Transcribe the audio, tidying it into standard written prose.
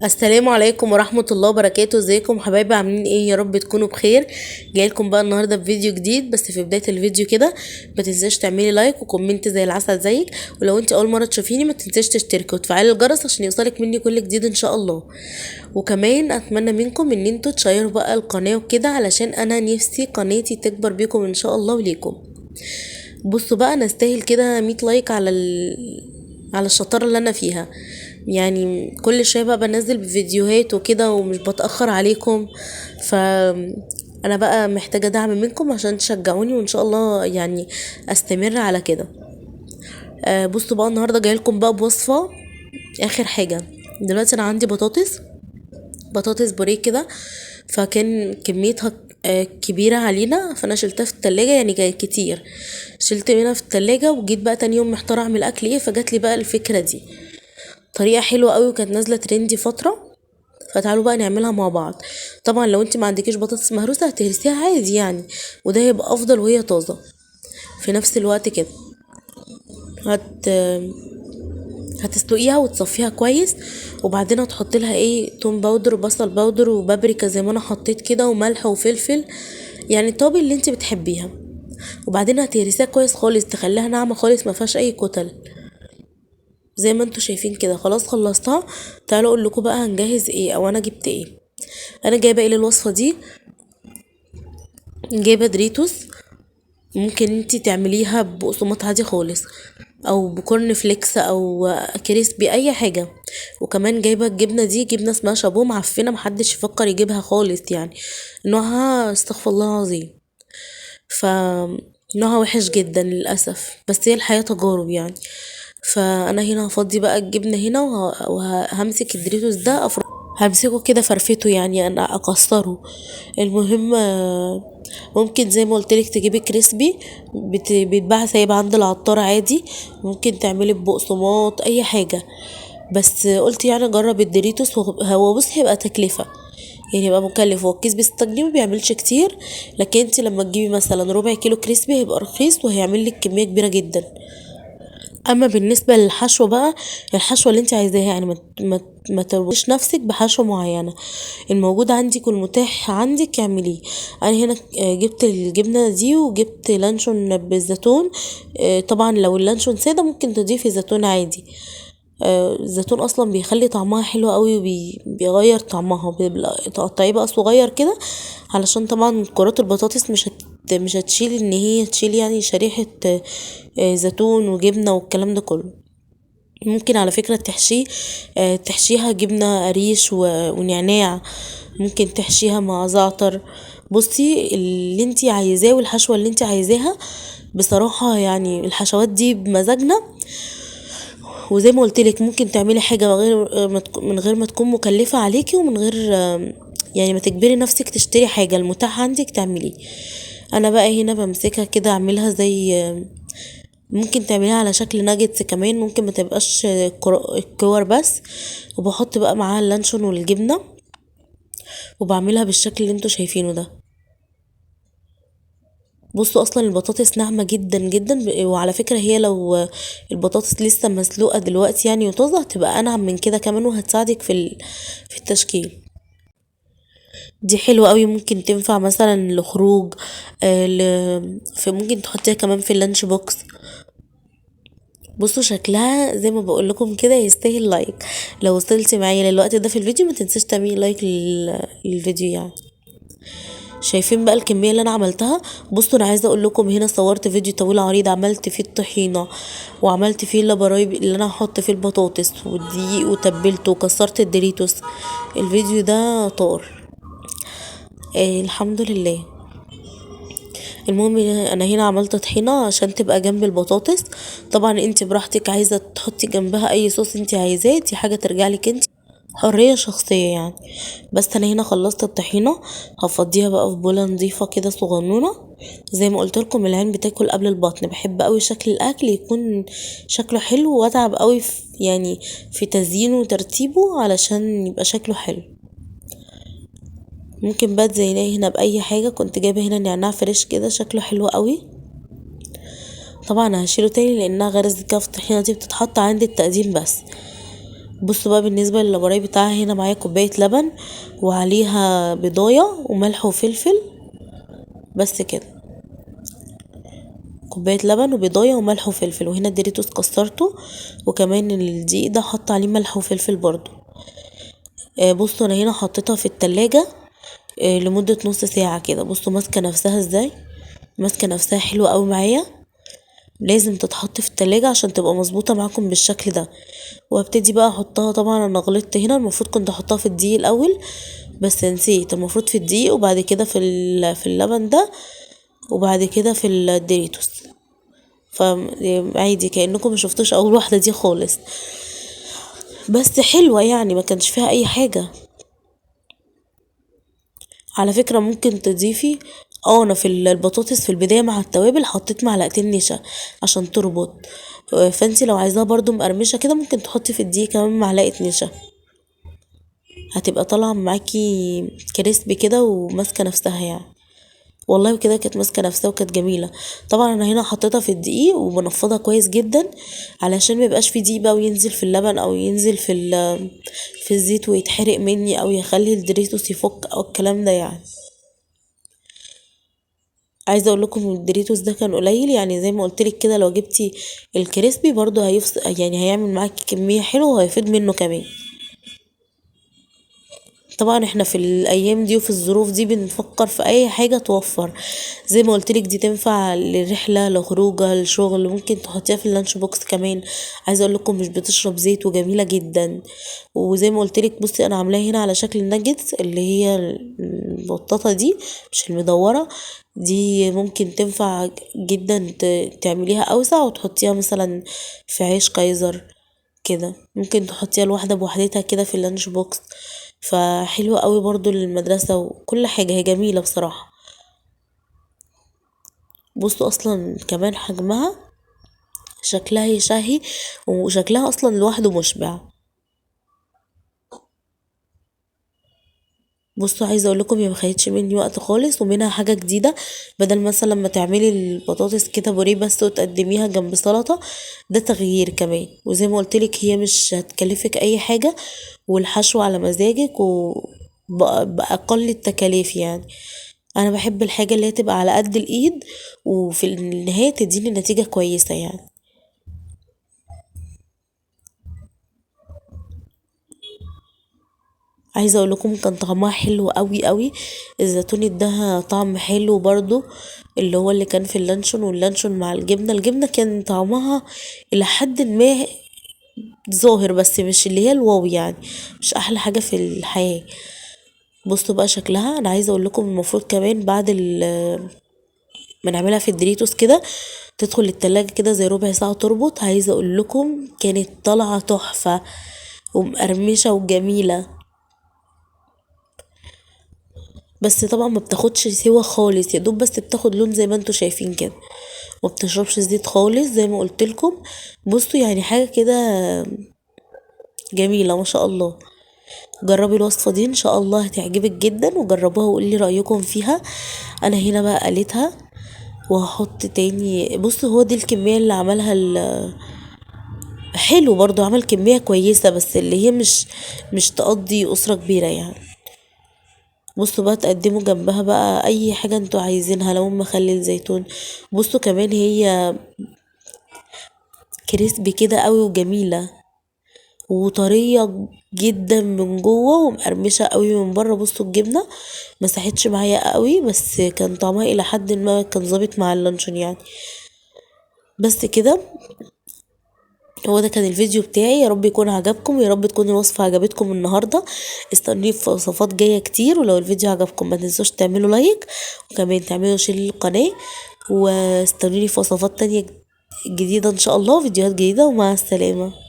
السلام عليكم ورحمة الله وبركاته. ازيكم حبايبي؟ عاملين ايه؟ يا رب تكونوا بخير. جايلكم بقى النهاردة بفيديو جديد، بس في بداية الفيديو كده ما تنساش تعملي لايك وكومنت زي العسل زيك، ولو انت اول مرة تشوفيني ما تنساش تشتركي وتفعلي الجرس عشان يوصلك مني كل جديد ان شاء الله. وكمان اتمنى منكم ان انتوا تشيروا بقى القناة وكده، علشان انا نفسي قناتي تكبر بيكم ان شاء الله وليكم. بصوا بقى، انا استاهل كده 100 لايك على الشطارة اللي انا فيها. يعني كل شويه بقى بنزل بفيديوهات وكده ومش بتأخر عليكم. ف انا بقى محتاجة دعم منكم عشان تشجعوني، وان شاء الله يعني استمر على كده. بصوا بقى، النهارده جايلكم بقى بوصفة اخر حاجة. دلوقتي انا عندي بطاطس بوريه كده، فكان كميتها كبيرة علينا، فانا شلتها في التلاجة، يعني كانت كتير. شلت منها في التلاجة وجيت بقى تاني يوم محتارة اعمل اكل ايه، فجات لي بقى الفكرة دي. طريقة حلوة قوي وكانت نازلة ترندي فترة، فتعالوا بقى نعملها مع بعض. طبعا لو انت ما عندكيش بطاطس مهروسة هتهرسيها عادي يعني، وده هيبقى افضل وهي طازة في نفس الوقت كده. هت هتسلقيها وتصفيها كويس، وبعدين هتحط لها ايه، توم باودر وبصل باودر وبابريكا زي ما انا حطيت كده، وملح وفلفل، يعني التوابل اللي انت بتحبيها. وبعدين هتهرسيها كويس خالص، تخليها ناعمة خالص ما فيهاش اي كتل زي ما انتوا شايفين كده. خلاص خلصتها. تعالوا اقول لكم بقى هنجهز ايه او انا جبت ايه. انا جايبه ايه للوصفه دي؟ جايبه دريتوس. ممكن انتي تعمليها بقسماط عادي خالص، او بكورن فليكس او كريسبي، اي حاجه. وكمان جايبه الجبنه دي، جبنه اسمها شابو معفنه، محدش يفكر يجيبها خالص يعني. نوعها استغفر الله العظيم. ف نوعها وحش جدا للاسف، بس هي الحياه تجارب يعني. فانا هنا هفضي بقى الجبنه هنا، وهمسك الدريتوس ده همسكه كده فرفته، يعني انا اكسره. المهم ممكن زي ما قلتلك تجيبي كريسبي، بيتباع سايب عند العطار عادي. ممكن تعملي ببقسماط اي حاجه، بس قلت يعني اجرب الدوريتوس. هو بص هيبقى تكلفه، يعني يبقى مكلف. هو الكيس ب6 جنيه مبيعملش كتير، لكن انت لما تجيبي مثلا ربع كيلو كريسبي هيبقى رخيص وهيعمل لك كميه كبيره جدا. اما بالنسبه للحشو بقى، الحشوه اللي انت عايزاها، يعني ما تروش نفسك بحشوه معينه. الموجود عندك والمتاح عندك اعمليه. انا هنا جبت الجبنه دي وجبت لانشون بالزيتون. طبعا لو اللانشون ساده ممكن تضيفي زيتون عادي. الزيتون اصلا بيخلي طعمها حلو قوي وبيغير طعمها. تقطعيه بقى صغير كده، علشان طبعا كرات البطاطس مش هتشيل ان هي تشيل يعني شريحة زيتون وجبنة والكلام ده كله. ممكن على فكرة تحشيها جبنة قريش ونعناع. ممكن تحشيها مع زعتر. بصي اللي انتي عايزاه والحشوة اللي انتي عايزاها. بصراحة يعني الحشوات دي بمزاجنا. وزي ما قلت لك ممكن تعملي حاجه من غير ما تكون مكلفه عليكي، ومن غير يعني ما تجبري نفسك تشتري حاجه، المتاح عندك تعمليه. انا بقى هنا بمسكها كده اعملها زي ممكن تعمليها على شكل ناجتس كمان، ممكن ما تبقاش كور بس. وبحط بقى معاها اللانشون والجبنه، وبعملها بالشكل اللي انتوا شايفينه ده. بصوا اصلا البطاطس ناعمه جدا جدا، وعلى فكره هي لو البطاطس لسه مسلوقه دلوقتي يعني وطازه هتبقى انعم من كده كمان، وهتساعدك في التشكيل. دي حلوه قوي، ممكن تنفع مثلا لخروج. ممكن تحطيها كمان في اللانش بوكس. بصوا شكلها زي ما بقول لكم كده يستاهل لايك. لو وصلتي معايا للوقت ده في الفيديو ما تنساش تعملي لايك للفيديو يعني. شايفين بقى الكميه اللي انا عملتها؟ بصوا انا عايزه اقول لكم، هنا صورت فيديو طويل عريض عملت فيه الطحينه، وعملت فيه اللبرايب اللي انا هحط فيه البطاطس والدقيق، وتبلته وكسرت الدوريتوس. الفيديو ده طار. الحمد لله. المهم انا هنا عملت طحينه عشان تبقى جنب البطاطس. طبعا انت براحتك، عايزه تحطي جنبها اي صوص انت عايزاه، دي حاجه ترجع لك انت، حرية شخصية يعني. بس انا هنا خلصت الطحينة. هفضيها بقى في بولة نظيفة كده صغنونة. زي ما قلت لكم العين بتاكل قبل البطن، بحب قوي شكل الاكل يكون شكله حلو، واتعب قوي يعني في تزيينه وترتيبه علشان يبقى شكله حلو. ممكن بقى تزينيه هنا باي حاجة. كنت جايبة هنا نعناع فريش كده شكله حلو قوي. طبعا هشيله تاني لانها غرز كده في الطحينة دي بتتحط عند التقديم بس. بصوا بقى بالنسبة للابراي بتاعها، هنا معايا كوباية لبن وعليها بضاية وملح وفلفل، بس كده. كوباية لبن وبضاية وملح وفلفل، وهنا الدوريتوس كسرته، وكمان الدقيق ده حط عليه ملح وفلفل برضو. بصوا انا هنا حطيتها في التلاجة لمدة نص ساعة كده. بصوا ماسكة نفسها ازاي، ماسكة نفسها حلوة قوي معايا. لازم تتحط في التلاجة عشان تبقى مظبوطة معاكم بالشكل ده. وابتدي بقى احطها، طبعا انا غلطت هنا، المفروض كنت احطها في الدقيق الاول بس نسيت. المفروض في الدقيق وبعد كده في اللبن ده وبعد كده في الدوريتوس. فعادي كأنكم ما شفتوش اول واحدة دي خالص، بس حلوة يعني، ما كانش فيها اي حاجة. على فكرة ممكن تضيفي، انا في البطاطس في البداية مع التوابل حطيت معلقتين نشا عشان تربط. فانتي لو عايزاها برضو مقرمشة كده ممكن تحطي في الدقيق كمان معلقة نشا، هتبقى طالعة معاكي كريسبي كده وماسكة نفسها يعني. والله وكده كانت ماسكة نفسها وكانت جميلة. طبعا انا هنا حطيتها في الدقيق وبنفضها كويس جدا علشان ما يبقاش في دقيق بقى وينزل في اللبن او ينزل في الزيت ويتحرق مني او يخلي الدريتوس يفك او الكلام ده يعني. عايزه اقول لكم الدوريتوس ده كان قليل يعني، زي ما قلت لك كده، لو جبتي الكريسبي برضو هيفصل يعني، هيعمل معاكي كميه حلوه وهيفيد منه كمان. طبعا احنا في الايام دي وفي الظروف دي بنفكر في اي حاجه توفر. زي ما قلت لك دي تنفع لرحله، لخروجه، لشغل، ممكن تحطيها في اللانش بوكس كمان. عايزه اقول لكم مش بتشرب زيت وجميله جدا. وزي ما قلت لك بصي انا عاملاها هنا على شكل الناجتس اللي هي البطاطا دي، مش المدوره دي. ممكن تنفع جدا تعمليها اوسع وتحطيها مثلا في عيش كايزر كده، ممكن تحطيها الواحدة بوحدتها كده في اللانش بوكس. فحلوة قوي برضو للمدرسة وكل حاجة، هي جميلة بصراحة. بصوا اصلا كمان حجمها، شكلها يشهي، وشكلها اصلا لوحده مشبع. بصوا عايزه اقول لكم هي ما خدتش مني وقت خالص، ومنها حاجه جديده. بدل مثلا ما تعملي البطاطس كده بوريه بس وتقدميها جنب سلطه، ده تغيير كمان. وزي ما قلت لك هي مش هتكلفك اي حاجه، والحشو على مزاجك وبأقل التكاليف يعني. انا بحب الحاجه اللي هي تبقى على قد الايد وفي النهايه تديني نتيجه كويسه يعني. عايزه اقول لكم كان طعمها حلو قوي قوي. الزيتون اداها طعم حلو برضو، اللي هو اللي كان في اللانشون، واللانشون مع الجبنه كان طعمها الى حد ما ظاهر، بس مش اللي هي الواو يعني، مش احلى حاجه في الحياه. بصوا بقى شكلها، انا عايزه اقول لكم المفروض كمان بعد ما نعملها في الدريتوس كده تدخل التلاجة كده زي ربع ساعة تربط. عايزة اقول لكم كانت طالعة تحفة ومقرمشة وجميلة. بس طبعا ما بتاخدش سوا خالص، يا دوب بس بتاخد لون زي ما انتوا شايفين كده، ما بتشربش زيت خالص زي ما قلت لكم. بصوا يعني حاجه كده جميله ما شاء الله. جربي الوصفه دي ان شاء الله هتعجبك جدا، وجربوها وقولي لي رايكم فيها. انا هنا بقى قليتها وهحط تاني. بصوا هو دي الكميه اللي عملها حلو برضو، عمل كميه كويسه بس اللي هي مش تقضي اسره كبيره يعني. بصوا بقى تقدموا جنبها بقى اي حاجة انتوا عايزينها، لو مخلل زيتون. بصوا كمان هي كريسبي كده قوي وجميلة وطرية جدا من جوه ومقرمشة قوي من بره. بصوا الجبنة مسحتش معايا قوي بس كان طعمها الى حد ما كان ظابط مع اللانشون يعني. بس كده، هو ده كان الفيديو بتاعي. يا رب يكون عجبكم، يا رب تكون الوصفة عجبتكم النهاردة. استنوني في وصفات جاية كتير، ولو الفيديو عجبكم ما تنسوش تعملوا لايك وكمان تعملوا شير للقناة. واستنوني في وصفات تانية جديدة ان شاء الله، فيديوهات جديدة، ومع السلامة.